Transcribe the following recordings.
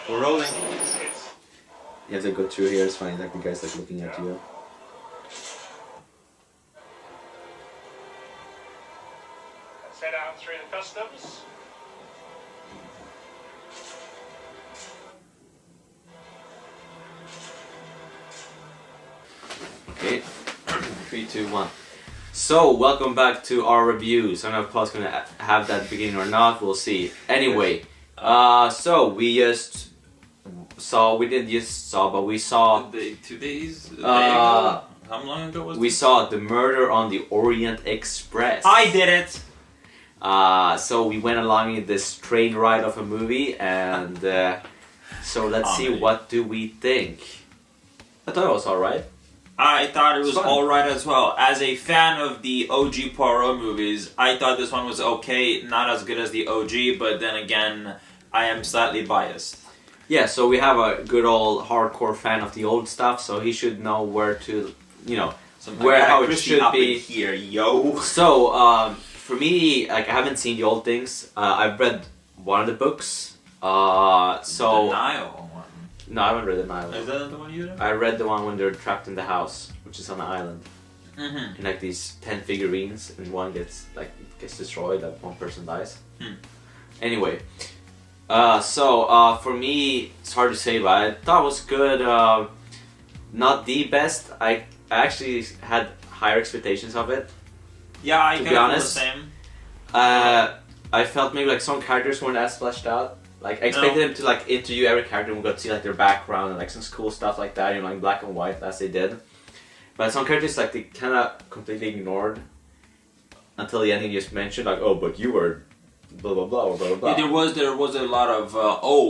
We're rolling. You have to go through here. It's fine. Like the guys like looking at you. Set out through the customs. Okay. 3, 2, 1. So, welcome back to our reviews. I don't know if Paul's gonna have that beginning or not. We'll see. Anyway, so we just saw. We didn't just saw, but we saw. 2 days. How long ago was we this? saw the murder on the Orient Express. I did it. So we went along in this train ride of a movie, and so let's see, what do we think? I thought it was alright. I thought it was Fun. alright as well. As a fan of the OG Poirot movies, I thought this one was okay. Not as good as the OG, but then again, I am slightly biased. Yeah, so we have a good old hardcore fan of the old stuff, so he should know where to, how it should be here, yo. So, for me, like, I haven't seen the old things. I've read one of the books. So the Nile one. No, I haven't read the Nile one. Is that the one you did? I read the one when they're trapped in the house, which is on the island. Mm-hmm. And like these 10 figurines, and one gets destroyed, like one person dies. Anyway, so for me, it's hard to say, but I thought it was good. Not the best. I actually had higher expectations of it. Yeah, I To kind be of feel honest, the same. I felt maybe like some characters weren't as fleshed out. Like I expected them to like interview every character and we got to see like their background and like some cool stuff like that, like black and white as they did. But some characters like they kind of completely ignored until the end. He just mentioned like, oh, but you were blah blah blah or blah blah blah. Yeah, there was a lot of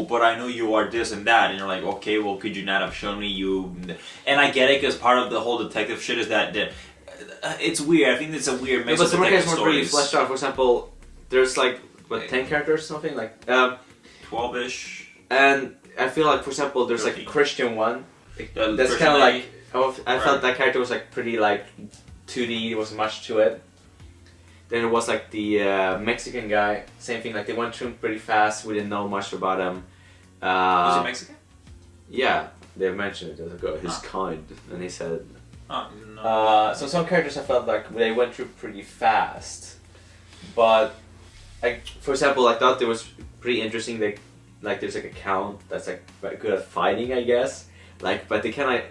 but I know you are this and that, and you're like, okay, well, could you not have shown me you? And I get it because part of the whole detective shit is that it's weird. I think it's a weird mix But of some detective characters weren't really stories. fleshed out. For example, there's like 10 characters or something like 12-ish. and I feel like, for example, there's like a 13. Christian one. The That's Christian kind of lady. like I felt that character was like pretty like 2D. There wasn't much to it. Then it was like the Mexican guy. Same thing. Like they went through him pretty fast. We didn't know much about him. Was he Mexican? Yeah, they mentioned it. They was like, oh, he's kind, and he said. Oh, no. So some characters I felt like they went through pretty fast, but like for example, I thought there was pretty interesting. Like there's like a count that's like very good at fighting, I guess. Like, but they kind of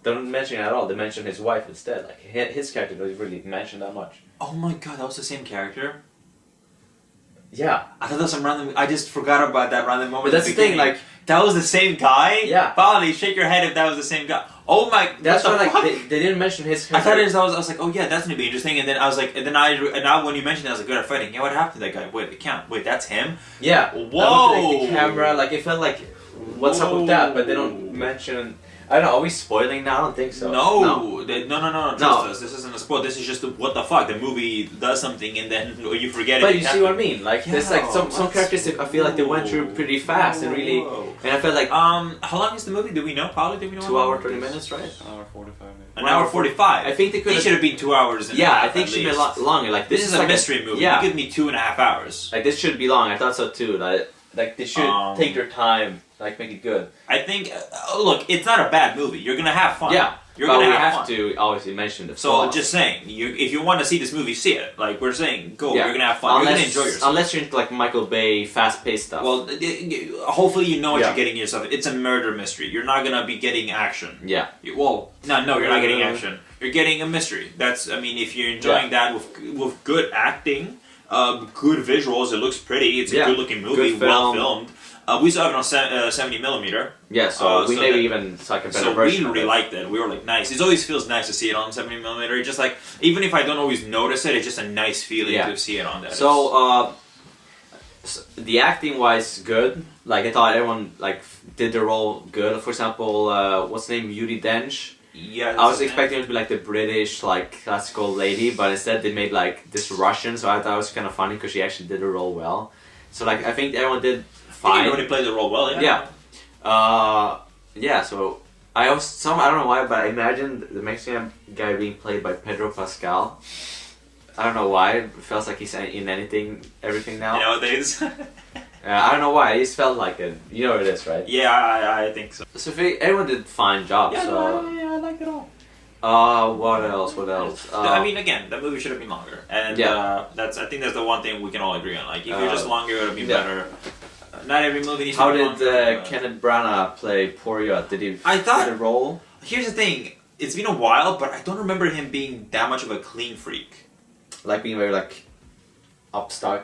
don't mention it at all. They mention his wife instead. Like his character doesn't really mention that much. Oh my god, that was the same character? Yeah, I thought that was some random... I just forgot about that random moment. but that's at the thing. beginning. Like that was the same guy? Yeah. Finally, shake your head if that was the same guy. Oh my... that's what why the like fuck? they didn't mention his I character. thought I was like, oh yeah, that's gonna be interesting. And then I was like, and now when you mentioned it, I was like, good at fighting. Yeah, what happened to that guy? Wait, the count. Wait, that's him? Yeah. Whoa. Like the camera. Like it felt like what's up with that? But they don't mention. I don't know. Are we spoiling now? I don't think so. No. Trust us. This isn't a spoil. This is just what the fuck. The movie does something and then you forget it. But you see what I mean? Like there's like some that's characters that I feel like they went through pretty fast and really, Whoa. and I felt like how long is the movie? Do we know? Probably do we know? 2 hours 30 minutes, right? Hour 45 minutes. An hour 45. I think they could. It should have been 2 hours. And a Yeah, half I think at it should be a least. lot longer. Like This is a like mystery movie. Yeah, You give me 2.5 hours. like this should be long. I thought so too. Like they should take their time, like make it good. I think. Look, it's not a bad movie. You're gonna have fun. Yeah, You're but gonna we have have fun. to obviously mention the So flaws. just saying, if you want to see this movie, see it. Like we're saying, go. Yeah. You're gonna have fun. You're gonna enjoy yourself. Unless you're into like Michael Bay, fast-paced stuff. Well, hopefully you know what Yeah. you're getting yourself. It's a murder mystery. You're not gonna be getting action. yeah. No, you're not getting action. You're getting a mystery. That's, I mean, if you're enjoying that with good acting, good visuals, it looks pretty. It's a good-looking movie, Good well film. filmed. We saw it on 70mm. Yeah, so we so maybe that- even saw like a better So we version really of it. liked it. We were like, nice. It always feels nice to see it on 70mm. It's just like, even if I don't always notice it, it's just a nice feeling to see it on that. So, the acting wise, good. Like I thought everyone like did their role good. For example, what's her name, Judi Dench. yeah, I was expecting her to be like the British like classical lady, but instead they made like this Russian. So I thought it was kind of funny because she actually did her role well. So like I think everyone did fine. Everybody played the role well. Yeah. Yeah. So I don't know why, but I imagined the Mexican guy being played by Pedro Pascal. I don't know why. It feels like he's in everything now. Nowadays. I don't know why. I just felt like it. You know what it is, right? Yeah, I think so. So everyone did a fine job. Yeah, so. I like it all. What else? What else? I mean, again, that movie should have been longer, and I think that's the one thing we can all agree on. Like, if you're just longer, it would have been better. Not every movie needs to be longer. How did Kenneth Branagh play Poirot? Did he fit the role? Here's the thing. It's been a while, but I don't remember him being that much of a clean freak. Like being very like upstuck.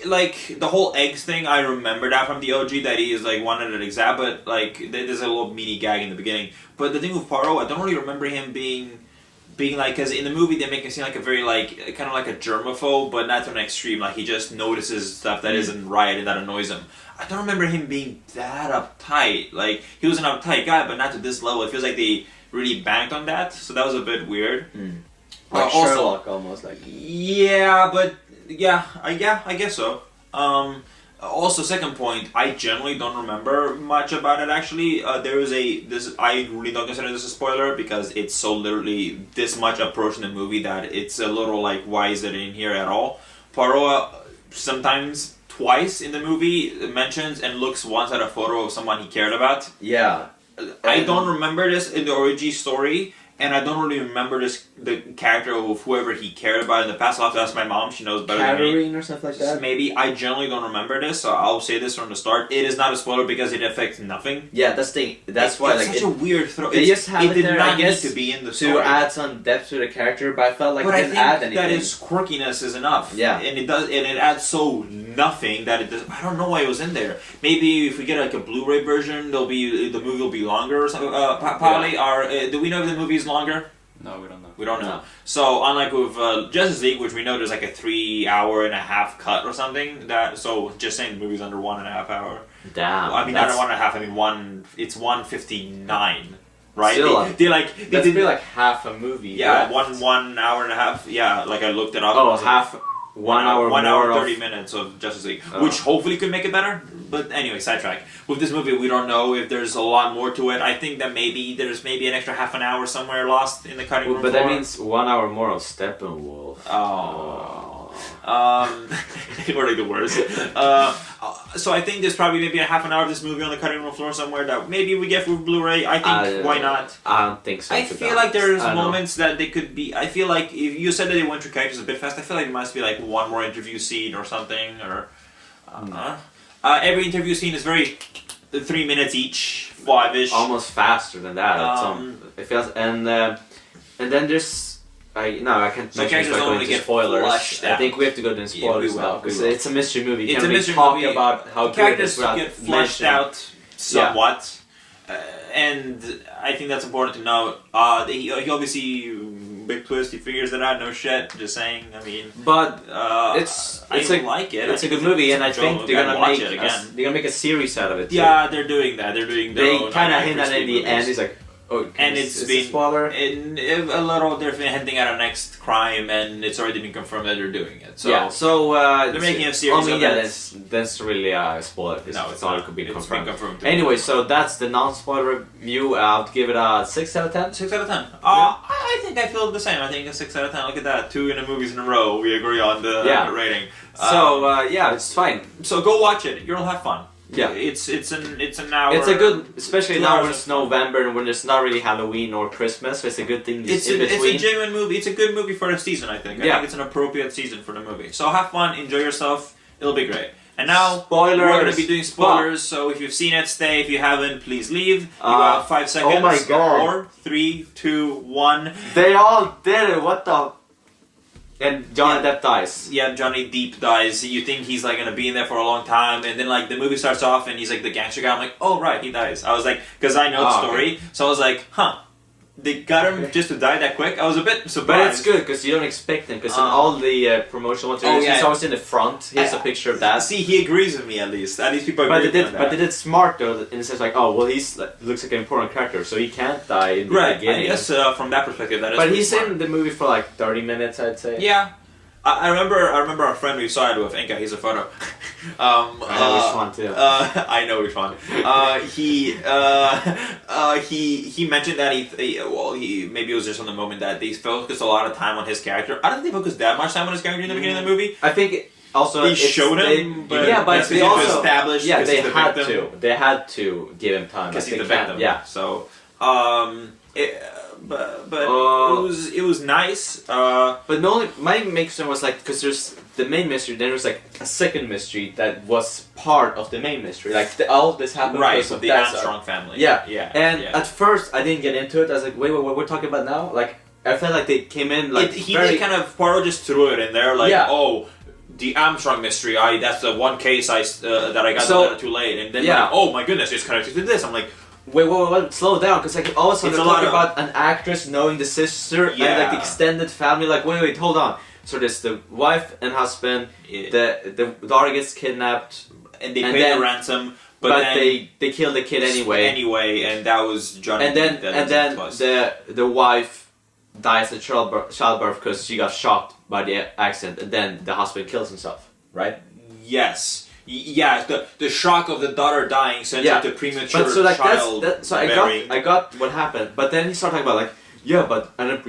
Like the whole eggs thing, I remember that from the OG that he is like wanted an exact, but like there's a little mini gag in the beginning. But the thing with Poirot, I don't really remember him being like, because in the movie they make him seem like a very like kind of like a germaphobe, but not to an extreme. Like he just notices stuff that isn't right and that annoys him. I don't remember him being that uptight. Like he was an uptight guy, but not to this level. It feels like they really banked on that, so that was a bit weird. Like Sherlock, almost like. Yeah, but I guess so. Also, second point, I generally don't remember much about it. Actually, there is I really don't consider this a spoiler because it's so literally this much approach in the movie that it's a little like, why is it in here at all? Poirot sometimes twice in the movie mentions and looks once at a photo of someone he cared about. Yeah. I don't remember this in the origin story, and I don't really remember the character of whoever he cared about in the past. I'll have to ask my mom; she knows better than me. Catherine or something like that. Maybe. I generally don't remember this, so I'll say this from the start. It is not a spoiler because it affects nothing. Yeah, that's the thing. That's why it's like such a weird throw. They just have it did there, not I guess, need to be in the story to add some depth to the character, but I felt like it didn't add anything. That his quirkiness is enough. Yeah, and it does, and it adds so nothing that it does. I don't know why it was in there. Maybe if we get like a Blu-ray version, the movie will be longer or something. Probably. Do we know if the movie is longer? No, we don't know. We don't know. So unlike with Justice League, which we know there's like a 3.5-hour cut or something. So just saying the movie's under 1.5 hours. Damn. I mean not 1.5. I mean it's 1:59. Right? Still, they did like half a movie. Yeah, 1 hour and a half. Yeah, like I looked it up. Oh, half. 1 hour, 1 hour, 30 of... minutes of Justice League, which hopefully could make it better. But anyway, sidetrack. With this movie, we don't know if there's a lot more to it. I think that there's an extra half an hour somewhere lost in the cutting room But floor. that means 1 hour more of Steppenwolf. We're like the worst. So I think there's probably maybe a half an hour of this movie on the cutting room floor somewhere that maybe we get with Blu-ray. I think why not? I don't think so. I feel like there's moments that they could be. I feel like if you said that they went through characters a bit fast, I feel like it must be like one more interview scene or something. Or every interview scene is very 3 minutes each, 5-ish. Almost faster than that. It feels and then there's. I can't mention going into spoilers. I think we have to go to spoilers now because it's a mystery movie. You can't really talk about how good characters it is get fleshed out somewhat, and I think that's important to note. He obviously big twist. He figures it out. No shit. Just saying. I mean, but I like it. It's a good movie, and I think they're gonna make a series out of it. Yeah, they're doing that. They're doing. They kind of hint at it in the end. He's like. Oh, and it's been a little. They're hinting at a next crime, and it's already been confirmed that they're doing it. So they're making a series. I mean, that's really a spoiler. No, it's not. Not. It could be it's confirmed. Been confirmed Anyway, so that's the non-spoiler review. I'll give it a 6 out of 10. 6 out of 10. I think I feel the same. I think a 6 out of 10. Look at that. 2 in the movies in a row. We agree on the rating. So it's fine. So go watch it. You'll have fun. Yeah, it's an hour. It's a good, especially now when it's November and when it's not really Halloween or Christmas. So it's a good thing. It's a genuine movie. It's a good movie for a season. I think. I think it's an appropriate season for the movie. So have fun, enjoy yourself. It'll be great. And now spoilers. We're going to be doing spoilers. So if you've seen it, stay. If you haven't, please leave. You have 5 seconds. Oh my god! 4, 3, 2, 1. They all did it. What the? And Johnny Depp dies. Yeah, Johnny Depp dies. You think he's like gonna be in there for a long time, and then like the movie starts off, and he's like the gangster guy. I'm like, oh right, he dies. I was like, because I know the story, so I was like, huh, they got him just to die that quick. I was a bit surprised. But it's good because you don't expect him. Because in all the promotional materials, he's always in the front. Here's a picture of that. See, he agrees with me at least. At least people agree with that. But they did smart though, in the sense like, oh well, he's looks like an important character, so he can't die in the beginning. I guess from that perspective, that is. But he's smart. In the movie for like 30 minutes, I'd say. Yeah. I remember our friend we saw it with, Inka, he's a photo. I know which one too. I know which one. He mentioned that he maybe it was just on the moment that they focused a lot of time on his character. I don't think they focused that much time on his character in the beginning of the movie. I think also They it's- showed they- him, but yeah, but that's they because also established yeah, because they he's the had victim. to. They had to give him time Because like, he's the they can't- victim. Yeah. So, but Uh, it was nice. But the only my main concern was like because there's the main mystery, then there's like a second mystery that was part of the main mystery. Like all of this happened Right, because of the that. Armstrong family. Yeah, yeah. And yeah. at first I didn't get into it. I was like, wait, what we're talking about now? Like I felt like they came in like he very did kind of Poirot just threw it in there, like Yeah. oh. The Armstrong mystery, that's the one case that I got So- the letter too late, and then Yeah. like, oh my goodness, it's connected to this. I'm like, wait, slow down, because like all of a sudden It's they're a lot talking of- about an actress knowing the sister and like the Yeah. extended family. Like wait, hold on. So there's the wife and husband. The daughter gets kidnapped, and they and pay then- the ransom, but, then they kill the kid anyway. and that was Johnny. And then that was- the wife dies at childbirth because she got shocked by the accident, and then the husband kills himself. Right? yes, yeah, the shock of the daughter dying sends Yeah. her to premature But so like child so bearing. I got what happened, but then he started talking about like yeah, but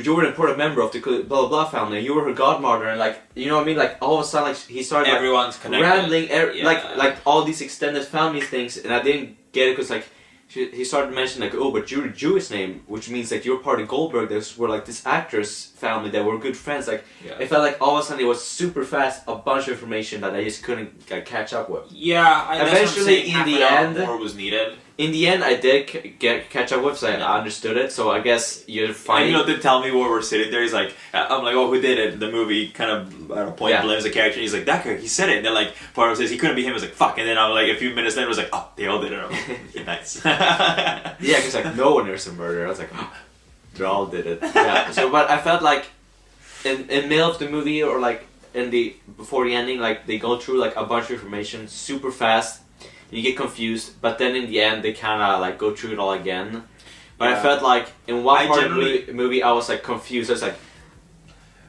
you were an important member of the blah blah blah family. You were her godmother, and like you know what I mean. Like all of a sudden, like he started like, Everyone's connected. rambling, Yeah. like all these extended family things, and I didn't get it because like he started mentioning like oh, but you're a Jewish name, which means like you're part of Goldberg. Those were like this actress family that were good friends. Like Yeah. it felt like all of a sudden it was super fast, a bunch of information that I just couldn't catch up with. Yeah, Eventually, in half the an hour end- more was needed. In the end, I did catch up with, so I understood it. So I guess you're And fine. you know, to tell me where we're sitting there, he's like, I'm like, oh, who did it? The movie kind of at a point Yeah. blames the character. And he's like, that guy, he said it. And then like, Poirot says he couldn't be him. I was like, fuck. And then I'm like, a few minutes later, I was like, oh, they all did it. I'm like, nice. Yeah, because like no one is a murderer. I was like, oh, they all did it. Yeah. So, but I felt like in middle of the movie or like before the ending, like they go through like a bunch of information super fast. You get confused, but then in the end they kind of like go through it all again. But I Yeah. felt like in one I part of generally- the movie I was like confused. I was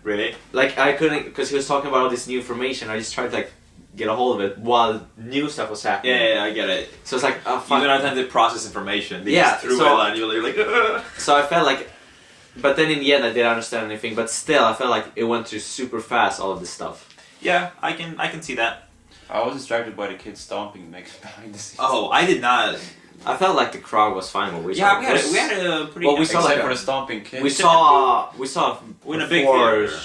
Really? like I couldn't because he was talking about all this new information. I just tried to like get a hold of it while new stuff was happening. Yeah, I get it. So it's like You don't have time to process information. They Yeah, just threw so- it on you. You're like, ugh. So I felt like, but then in the end I didn't understand anything. But still, I felt like it went through super fast. All of this stuff. Yeah, I can see that. I was distracted by the kids stomping next behind the scenes. Oh, I did not. I felt like the crowd was fine when we Yeah, saw. we it. had a pretty. Well, we saw Except like for a- the stomping kids. We saw In a big before theater.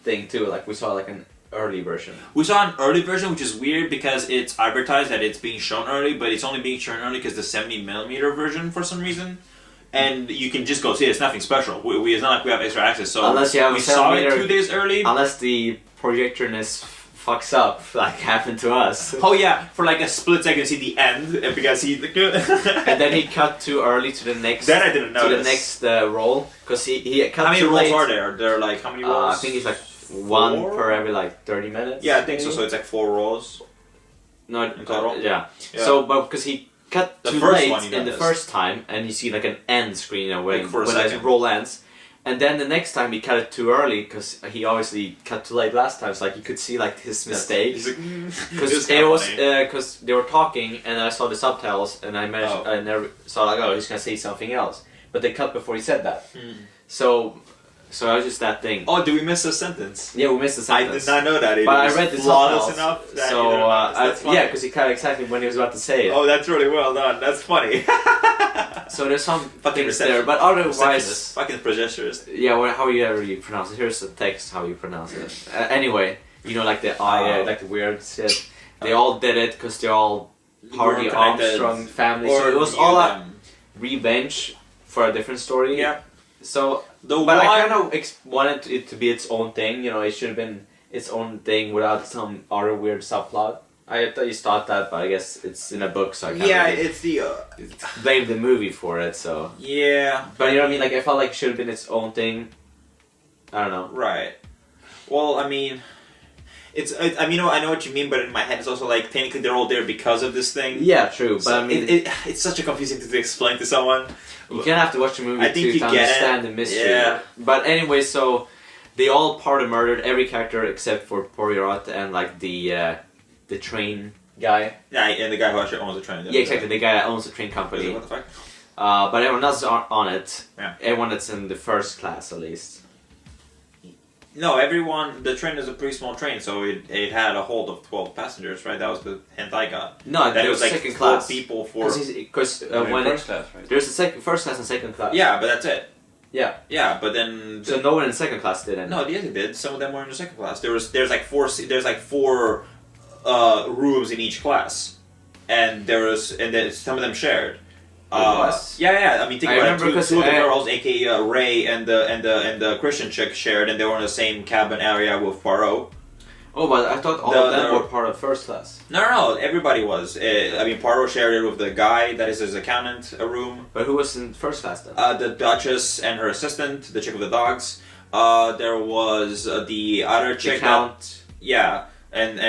thing too. Like we saw like an early version. We saw an early version, which is weird because it's advertised that it's being shown early, but it's only being shown early because the 70mm version for some reason. And you can just go see it. It's nothing special. It's not like we have extra access. So Unless you have we a saw it 7mm 2 days early. Unless the projectorness fucks up, like happened to us. Oh yeah, for like a split second, see the end because he. And then he cut too early to the next. That I didn't to the notice. next roll because he cut How many too rolls late. are there? There are like how many rolls? I think it's like one Four? per every like 30 minutes. Yeah, I think so. maybe? So it's like 4 rolls. No, In total? yeah. Yeah. So, but because he cut The too first late one you in the noticed. first time, and you see like an end screen, you know, when Like for a when the second. roll ends, and then the next time he cut it too early because he obviously cut too late last time. So like you could see like his mistakes. He's like, Because it was because they were talking and I saw the subtitles and I managed Oh. I never saw like oh he's gonna say something else, but they cut before he said that. Hmm. So I was just that thing. Oh, did we miss a sentence? Yeah, we missed the I sentence. did not know that. It But I was read the flawless subtitles, enough that so you didn't notice. That's funny. yeah, because he cut exactly when he was about to say it. Oh, that's really well done. That's funny. So there's some Fucking things there, reception. but otherwise, Receptionist. Fucking projectionist. yeah. How you pronounce it? Here's the text how you pronounce it. Anyway, you know, like the like the weird shit. They all did it because they're all part of the connected. Armstrong family. Or So it was knew all them. a revenge for a different story. Yeah. So, The but one, I kind of wanted it to be its own thing. You know, it should have been its own thing without some other weird subplot. I just thought that, but I guess it's in a book, so I can't yeah, really it's the blame the movie for it. So, yeah, but you know what I mean? Like I felt like it should have been its own thing. I don't know. right. Well, I mean, I mean, I know what you mean, but in my head, it's also like technically they're all there because of this thing. Yeah, true. But So I mean, it's such a confusing thing to explain to someone. you kind of have to watch the movie I think to you get it. understand the mystery. Yeah. But anyway, so they all part of murdered every character except for Poirot and like the train guy. Yeah, and the guy who actually owns the train. Yeah, exactly. The guy that owns the train company. What the fuck? But everyone else is on it. Yeah. Everyone that's in the first class, at least. No, everyone. The train is a pretty small train, so it had a hold of 12 passengers, right? That was the hint I got. No, That there it was was like second 4 class. people for. Because When first class, right? there's first class and second class. Yeah, but that's it. Yeah. Yeah, but then. So no one in second class did it. No, yeah, they did. Some of them were in the second class. There's like four rooms in each class, and then some of them shared. Was? Yeah. I mean, think I about it. remember Two of the 'cause, girls, aka Ray and the Christian chick, shared, and they were in the same cabin area with Poirot. Oh, but I thought all of them were part of first class. No, everybody was. I mean, Poirot shared it with the guy that is his accountant, a room. But who was in first class then? The Duchess and her assistant, the chick with the dogs. There was the other The chick. Count. Yeah, and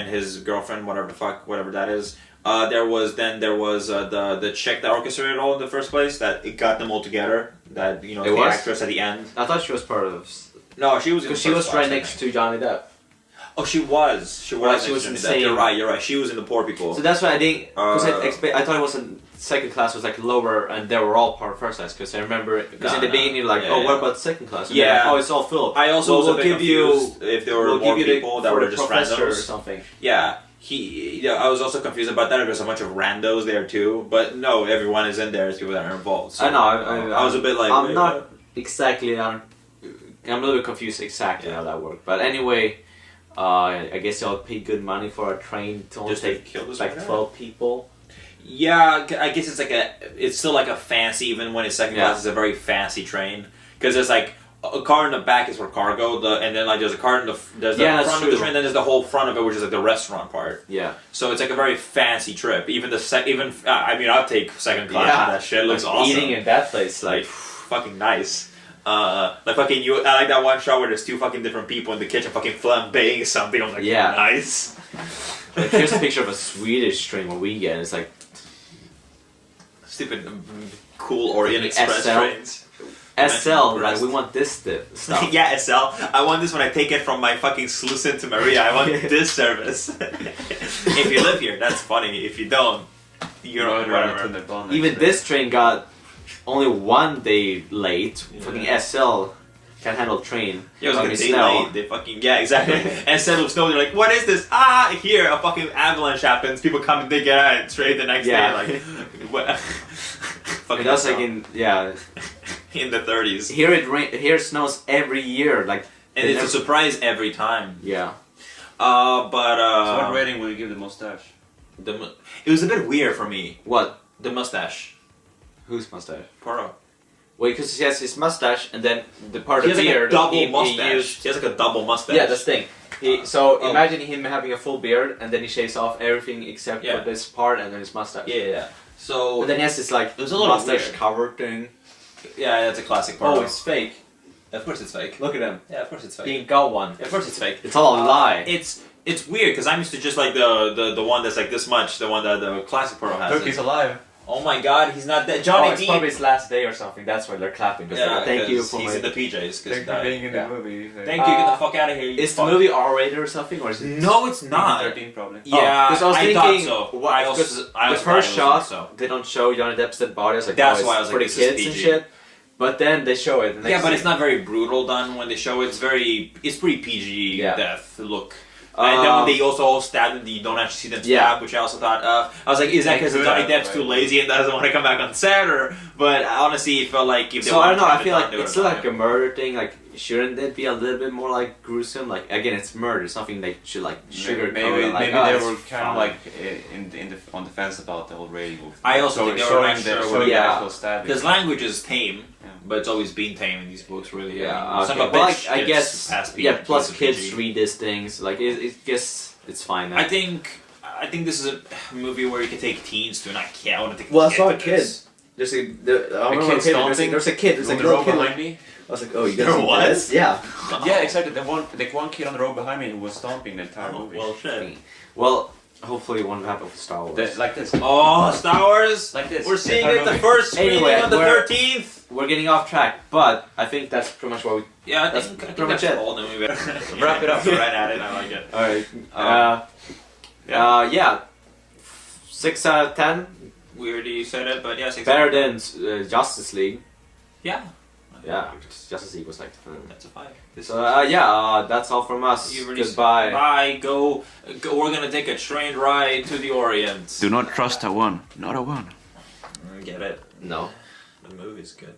his girlfriend, whatever that is. There was the chick that orchestrated it all in the first place. That it got them all together. That It the was? actress at the end. I thought she was part of. No, she was in Because the she first was class, right I next think. to Johnny Depp. Oh, she was. She was. Right, next she was to in the that. same- You're right. She was in the poor people. So that's why I didn't. Because Uh, I thought it was in second class was like lower, and they were all part of first class. Because I remember, because in the No. beginning you're like, Yeah, oh, what yeah. about second class? And Yeah. they're like, oh, it's all full. I also Well, was a we'll bit give you- confused if there were we'll more give you people the, that for were the just professor or randos. something. Yeah, I was also confused about that. There's a bunch of randos there too, but no, everyone is in there as people that are involved. So I know. I was a bit like, I'm wait, not what? exactly. I'm a little bit confused exactly how that worked. But anyway, I guess y'all paid good money for a train to only Just to take kill this like guy? 12 people. Yeah, I guess it's still like a fancy, even when it's second Yeah. class, it's a very fancy train because there's like a car in the back is for cargo, and then like there's a car in there's the Yeah, that's front of the true. train, then there's the whole front of it, which is like the restaurant part. Yeah. So it's like a very fancy trip. Even I mean, I'll take second class. Yeah. And that shit looks Like, awesome. Eating in that place, like like. fucking nice. Like fucking you. I like that one shot where there's 2 fucking different people in the kitchen fucking flambeing something. I'm like, Yeah. nice. Like, here's a picture of a Swedish train when we get it. It's like Stupid, cool Orient Express SL. trains. SL, like Breast. we want this stuff. Yeah, SL. I want this when I take it from my fucking Slusen to Maria. I want this service. If you live here, that's funny. If you don't, you're whatever. Even this train got only 1 day late. Fucking SL can handle train. Yeah, it was like a Fucking day snow. late. They fucking exactly. And instead of snow, they're like, "What is this?" Here a fucking avalanche happens. People come and they get out straight the next Yeah. day. Like, what? I Fucking mean, that's SL. like in the 30s, here it snows every year, like, and it's a surprise every time. yeah. But So what rating will you give the mustache? It was a bit weird for me. What? The mustache. Whose mustache? Poirot. Wait, because he has his mustache and then the part He of has the like a beard. double he mustache. used- He has like a double mustache. Yeah, that's the thing. So Oh. imagine him having a full beard and then he shaves off everything except Yeah. for this part and then his mustache. Yeah. So And then he has this like It was a little mustache weird. cover thing. yeah, that's a classic Poirot. Oh, it's fake. Of course it's fake. Look at him. Yeah, of course it's fake. He ain't got one. Yeah, of course it's fake. It's all a lie. It's weird because I'm used to just like the one that's like this much, the one that the classic Poirot has. Turkey's alive. Oh my God, he's not dead. Johnny Oh, it's Depp. probably his last day or something. That's why they're clapping. Yeah, Thank you 'cause for he's my... in the PJs. 'cause Thank he you for died. being in Yeah. the movie. Thank you. Get the fuck out of here. You Is the fuck. movie R-rated or something, or is it? No, it's not. 13 probably. Yeah, because I was thought thinking, so. what- I also, because I the also first thought it shot, was so. they don't show Johnny Depp's dead body. I was like, That's oh, why I it's was like, for the this is kids and PG. shit. But then they show it. The next Yeah, but scene. it's not very brutal done when they show it. It's pretty PG Yeah. death look. And then when they also all stab and you don't actually see them stab, Yeah. which I also thought, I was like, is that because They could Johnny have, Depp's right? too lazy and doesn't want to come back on set, or? But honestly, it felt like if they So I don't know. wanted to I feel have like it done, it's they still would've like a murder thing. Like, shouldn't it be a little bit more like gruesome? Like, again, it's murder. It's nothing they should like sugarcoat. Maybe and, like, maybe oh, they it's were kind of fine. like on the fence about the whole rating. Of, I also think they were showing unsure the, what- showing the Yeah. actual stabbing. Because language is tame, Yeah. but it's always been tame in these books, really. Yeah. I mean, Okay. son of a Well, bitch I gets guess. past Yeah. PG, Plus, it's kids PG. read these things. Like, it guess it's fine. Now. I think this is a movie where you can take teens to, and I can't. I want to take. Well, I a saw a to kid. this. There's a kid stomping? There's a kid. There's on a the little road kid. behind me. I was like, oh, you There guys see was? this? Yeah. Yeah, exactly. The one kid on the road behind me who was stomping the entire Oh, movie. well, shit. Well, hopefully it won't happen for Star Wars. Like this. Oh, Star Wars! Like this. We're seeing entire it the movie. first screening Anyway, on the we're- 13th. We're getting off track, but I think that's pretty much what we. Yeah, I That's think pretty much that's it. all. Then we better Wrap it up. Right at it. I like it. Alright. Yeah. 6 out of 10. Weird you said it, but yeah, 6 Better than Justice League. Yeah, Yeah, Justice League was like. That's a 5. So that's all from us. Goodbye. Bye. Go. We're gonna take a train ride to the Orient. Do not trust a one. Not a one. Get it? No. The movie's good.